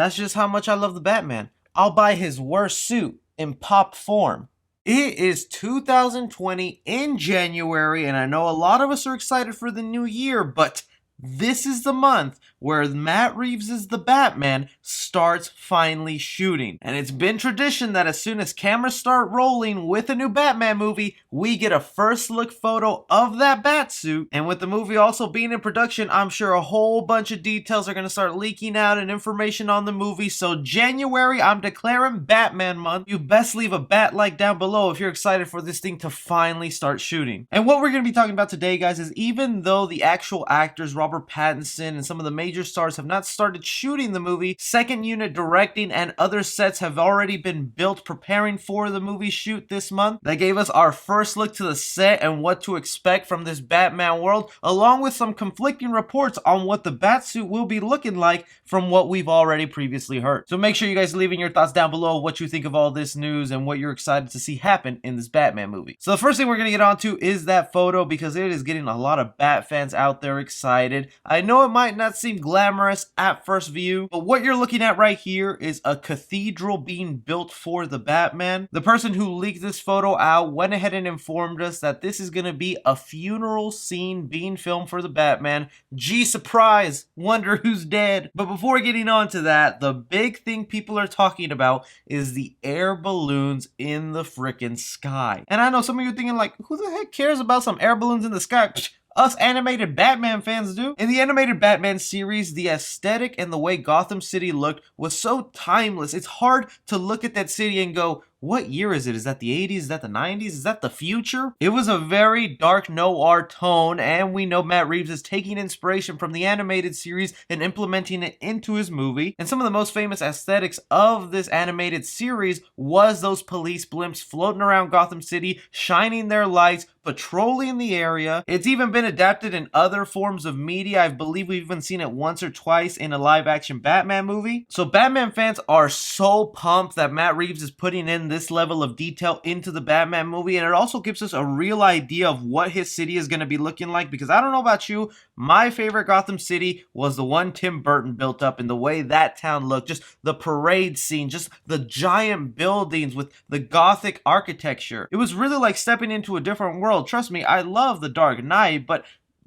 That's just how much I love the Batman. I'll buy his worst suit in pop form. It is 2020 in January, and I know a lot of us are excited for the new year, but this is the month where Matt Reeves' The Batman starts finally shooting. And it's been tradition that as soon as cameras start rolling with a new Batman movie, we get a first look photo of that Batsuit. And with the movie also being in production, I'm sure a whole bunch of details are going to start leaking out and information on the movie. So January, I'm declaring Batman month. You best leave a bat like down below if you're excited for this thing to finally start shooting. And what we're going to be talking about today, guys, is even though the actual actors, Robert Pattinson and some of the major stars have not started shooting the movie, second unit directing and other sets have already been built preparing for the movie shoot this month. That gave us our first look to the set and what to expect from this Batman world, along with some conflicting reports on what the Batsuit will be looking like from what we've already previously heard. So make sure you guys leave in your thoughts down below what you think of all this news and what you're excited to see happen in this Batman movie. So the first thing we're going to get onto is that photo, because it is getting a lot of Bat fans out there excited. I know it might not seem glamorous at first view, but what you're looking at right here is a cathedral being built for the Batman. The person who leaked this photo out went ahead and informed us that this is going to be a funeral scene being filmed for the Batman. Gee, surprise! Wonder who's dead. But before getting on to that, the big thing people are talking about is the air balloons in the frickin' sky. And I know some of you are thinking like, who the heck cares about some air balloons in the sky? Psh, us animated Batman fans do. In the animated Batman series, the aesthetic and the way Gotham City looked was so timeless. It's hard to look at that city and go, what year is it? Is that the 80s? Is that the 90s? Is that the future? It was a very dark noir tone, and we know Matt Reeves is taking inspiration from the animated series and implementing it into his movie. And some of the most famous aesthetics of this animated series was those police blimps floating around Gotham City, shining their lights, patrolling the area. It's even been adapted in other forms of media. I believe we've even seen it once or twice in a live-action Batman movie. So Batman fans are so pumped that Matt Reeves is putting in this level of detail into the Batman movie, and it also gives us a real idea of what his city is going to be looking like, because I don't know about you, my favorite Gotham City was the one Tim Burton built up, and the way that town looked, just the parade scene, just the giant buildings with the gothic architecture. It was really like stepping into a different world. Trust me, I love The Dark Knight, but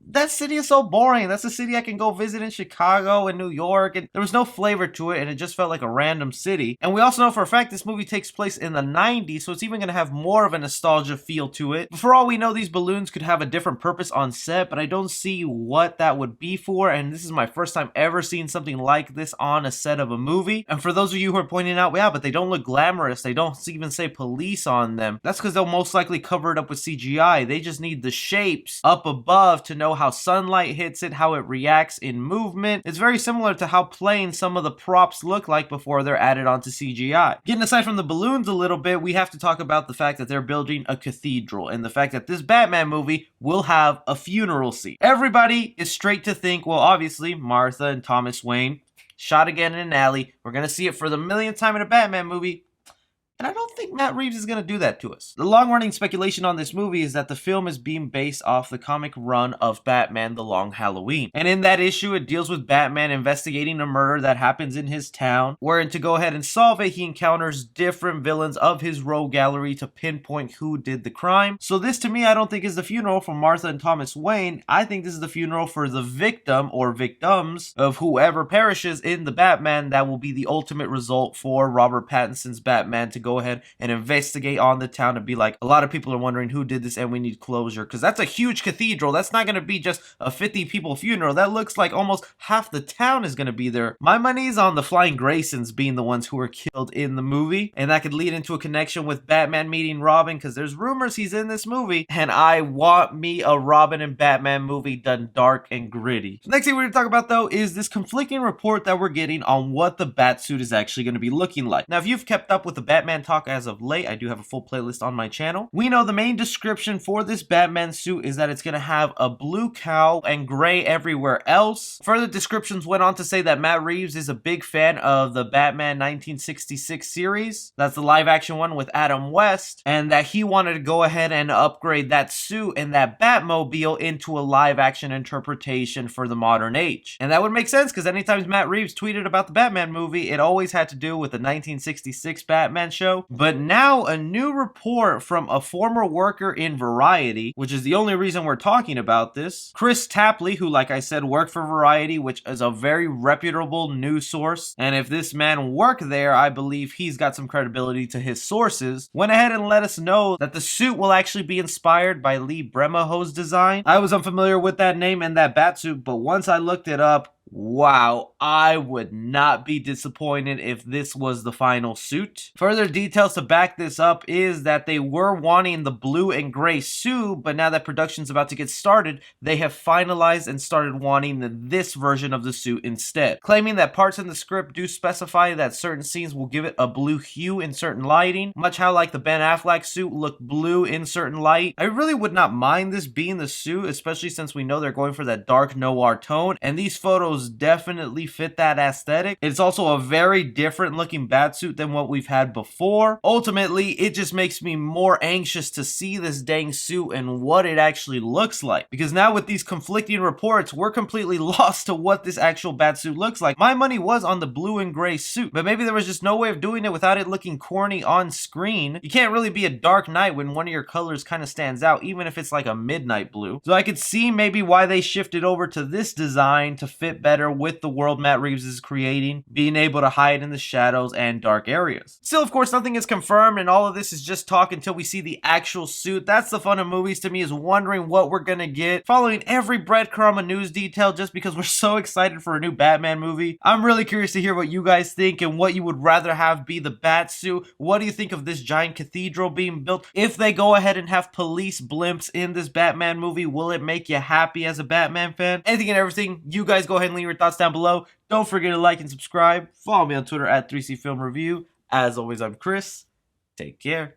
that city is so boring. That's a city I can go visit in Chicago and New York, and there was no flavor to it, and it just felt like a random city. And we also know for a fact this movie takes place in the 90s, so it's even going to have more of a nostalgia feel to it. But for all we know, these balloons could have a different purpose on set, but I don't see what that would be for, and this is my first time ever seeing something like this on a set of a movie. And for those of you who are pointing out, yeah, but they don't look glamorous, they don't even say police on them, that's because they'll most likely cover it up with CGI. They just need the shapes up above to know how sunlight hits it, how it reacts in movement. It's very similar to how plain some of the props look like before they're added onto CGI. Getting aside from the balloons a little bit, we have to talk about the fact that they're building a cathedral and the fact that this Batman movie will have a funeral scene. Everybody is straight to think, well, obviously, Martha and Thomas Wayne shot again in an alley. We're going to see it for the millionth time in a Batman movie. And I don't think Matt Reeves is going to do that to us. The long-running speculation on this movie is that the film is being based off the comic run of Batman The Long Halloween. And in that issue, it deals with Batman investigating a murder that happens in his town, wherein to go ahead and solve it, he encounters different villains of his rogue gallery to pinpoint who did the crime. So this, to me, I don't think is the funeral for Martha and Thomas Wayne. I think this is the funeral for the victim or victims of whoever perishes in the Batman. That will be the ultimate result for Robert Pattinson's Batman to go ahead and investigate on the town and be like, a lot of people are wondering who did this and we need closure, because that's a huge cathedral. That's not going to be just a 50 people funeral. That looks like almost half the town is going to be there. My money's on the Flying Graysons being the ones who were killed in the movie, and that could lead into a connection with Batman meeting Robin, because there's rumors he's in this movie, and I want me a Robin and Batman movie done dark and gritty. So next thing we're going to talk about, though, is this conflicting report that we're getting on what the Batsuit is actually going to be looking like. Now, if you've kept up with the Batman talk as of of late. I do have a full playlist on my channel. We know the main description for this Batman suit is that it's going to have a blue cowl and gray everywhere else. Further descriptions went on to say that Matt Reeves is a big fan of the Batman 1966 series. That's the live action one with Adam West, and that he wanted to go ahead and upgrade that suit and that Batmobile into a live action interpretation for the modern age. And that would make sense because anytime Matt Reeves tweeted about the Batman movie, it always had to do with the 1966 Batman show. But now a new report from a former worker in Variety, which is the only reason we're talking about this, Chris Tapley, who like I said worked for Variety, which is a very reputable news source, and if this man worked there, I believe he's got some credibility to his sources, went ahead and let us know that the suit will actually be inspired by Lee Bremaho's design. I was unfamiliar with that name and that Batsuit, but once I looked it up, wow, I would not be disappointed if this was the final suit. Further details to back this up is that they were wanting the blue and gray suit, but now that production's about to get started, they have finalized and started wanting this version of the suit instead, claiming that parts in the script do specify that certain scenes will give it a blue hue in certain lighting, much how like the Ben Affleck suit looked blue in certain light. I really would not mind this being the suit, especially since we know they're going for that dark noir tone, and these photos definitely fit that aesthetic. It's also a very different looking Batsuit than what we've had before. Ultimately, it just makes me more anxious to see this dang suit and what it actually looks like. Because now with these conflicting reports, we're completely lost to what this actual Batsuit looks like. My money was on the blue and gray suit, but maybe there was just no way of doing it without it looking corny on screen. You can't really be a Dark Knight when one of your colors kind of stands out, even if it's like a midnight blue. So I could see maybe why they shifted over to this design to fit better with the world Matt Reeves is creating, being able to hide in the shadows and dark areas. Still, of course, nothing is confirmed, and all of this is just talk until we see the actual suit. That's the fun of movies to me, is wondering what we're gonna get, following every breadcrumb of news detail just because we're so excited for a new Batman movie. I'm really curious to hear what you guys think and what you would rather have be the Batsuit. What do you think of this giant cathedral being built? If they go ahead and have police blimps in this Batman movie, will it make you happy as a Batman fan? Anything and everything, you guys go ahead and leave your thoughts down below. Don't forget to like and subscribe. Follow me on Twitter at 3C Film Review. As always, I'm Chris. Take care.